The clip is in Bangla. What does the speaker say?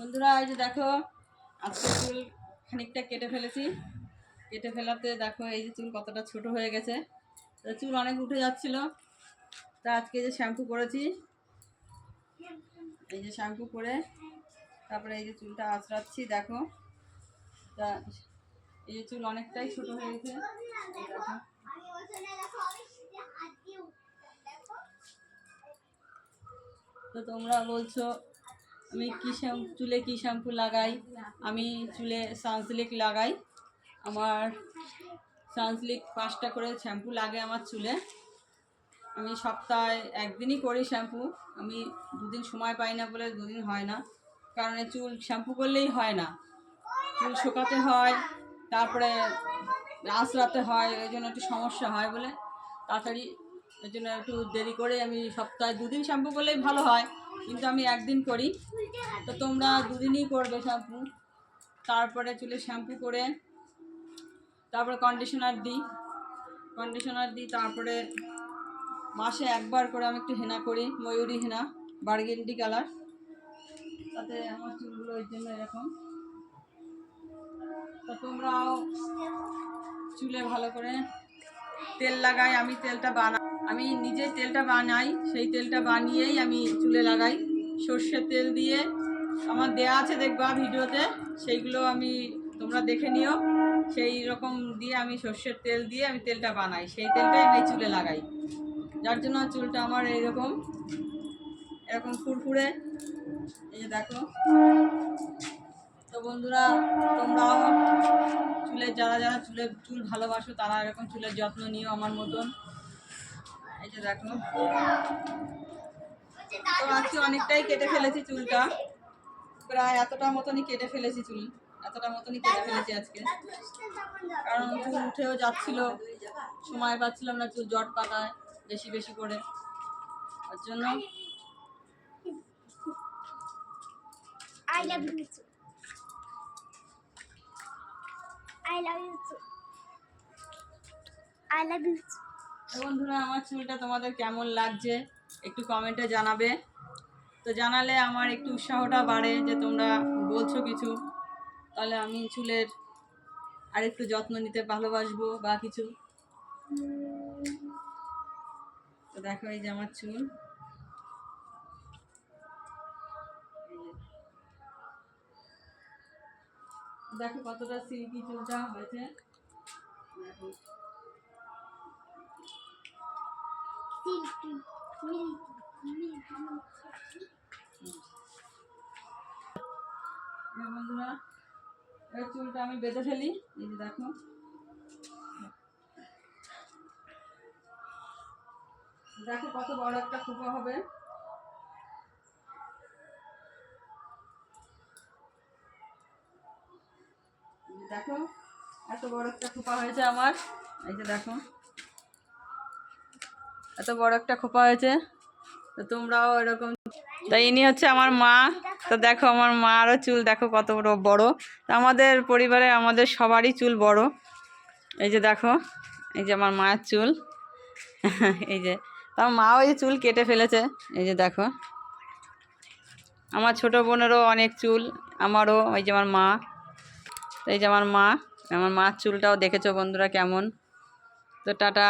বন্ধুরা এই যে দেখো আজকে চুল খানিকটা কেটে ফেলেছি। কেটে ফেলাতে দেখো এই যে চুল কতটা ছোট হয়ে গেছে। তো চুল অনেক উঠে যাচ্ছিল, তা আজকে যে শ্যাম্পু করেছি, এই যে শ্যাম্পু করে তারপরে এই যে চুলটা আঁচড়াচ্ছি। দেখো তা এই যে চুল অনেকটাই ছোট হয়ে গেছে। দেখো তো তোমরা বলছো আমি কী চুলে কী শ্যাম্পু লাগাই। আমি চুলে সানসিল্ক লাগাই। আমার সানসিল্ক 5টা করে শ্যাম্পু লাগে আমার চুলে। আমি সপ্তাহে একদিনই করি শ্যাম্পু। আমি দুদিন সময় পাই না বলে দুদিন হয় না, কারণ চুল শ্যাম্পু করলেই হয় না, চুল শুকাতে হয়, তারপরে আঁচড়াতে হয়, এই জন্য একটু সমস্যা হয় বলে তাড়াতাড়ি এর জন্য একটু দেরি করে আমি সপ্তাহে 2দিন শ্যাম্পু করলেই ভালো হয়, কিন্তু আমি একদিন করি। তো তোমরা 2দিনই করবে শ্যাম্পু। তারপরে চুলে শ্যাম্পু করে তারপরে কন্ডিশনার দিই। তারপরে মাসে একবার করে আমি একটু হেনা করি, ময়ূরী হেনা, বার্গেন্ডি কালার, তাতে আমার চুলগুলো ওই জন্য এরকম। তো তোমরাও চুলে ভালো করে তেল লাগাই। আমি তেলটা বানাই, আমি নিজে তেলটা বানাই, সেই তেলটা বানিয়েই আমি চুলে লাগাই। সর্ষের তেল দিয়ে আমার দেয়া আছে, দেখবা ভিডিওতে, সেইগুলো আমি তোমরা দেখে নিও। সেই রকম দিয়ে আমি সর্ষের তেল দিয়ে আমি তেলটা বানাই, সেই তেলটাই আমি চুলে লাগাই, যার জন্য চুলটা আমার এরকম ফুরফুরে। এই যে দেখো। তো বন্ধুরা তোমরাও যারা চুল ভালোবাসো তারা এরকম চুলের যত্ন নিও আমার মতন। এই যে দেখো। তো আজকে অনেকটাই কেটে ফেলেছি চুলটা, প্রায় এতটা মতনই কেটে ফেলেছি আজকে, কারণ চুল উঠেও যাচ্ছিল, সময় পাচ্ছিলাম না চুল জট পাতায় বেশি বেশি করে, ওর জন্য। বন্ধুরা আমার চুলটা তোমাদের কেমন লাগছে একটু কমেন্টে জানাবে। তো জানালে আমার একটু উৎসাহটা বাড়ে, যে তোমরা বলছো কিছু, তাহলে আমি চুলের আর একটু যত্ন নিতে ভালোবাসবো বা কিছু। তো দেখো এই যে আমার চুল, দেখো কতটা সিল্কি চুলটা হয়েছে। দেখো বন্ধুরা এই চুলটা আমি বেঁধে ফেলি। এই যে দেখো, দেখো কত বড় একটা খোপা হবে। দেখো এত বড় একটা খোপা হয়েছে আমার। এই যে দেখো এত বড় একটা খোপা হয়েছে। তো তোমরাও এরকম। তো ইনি হচ্ছে আমার মা। তো দেখো আমার মারও চুল দেখো কত বড় বড়। আমাদের পরিবারে আমাদের সবারই চুল বড়। এই যে দেখো, এই যে আমার মায়ের চুল। এই যে তার মাও এই চুল কেটে ফেলেছে। এই যে দেখো আমার ছোট বোনেরও অনেক চুল, আমারও। এই যে আমার মা, এই যে আমার মার চুলটাও দেখেছো বন্ধুরা কেমন। তো টাটা।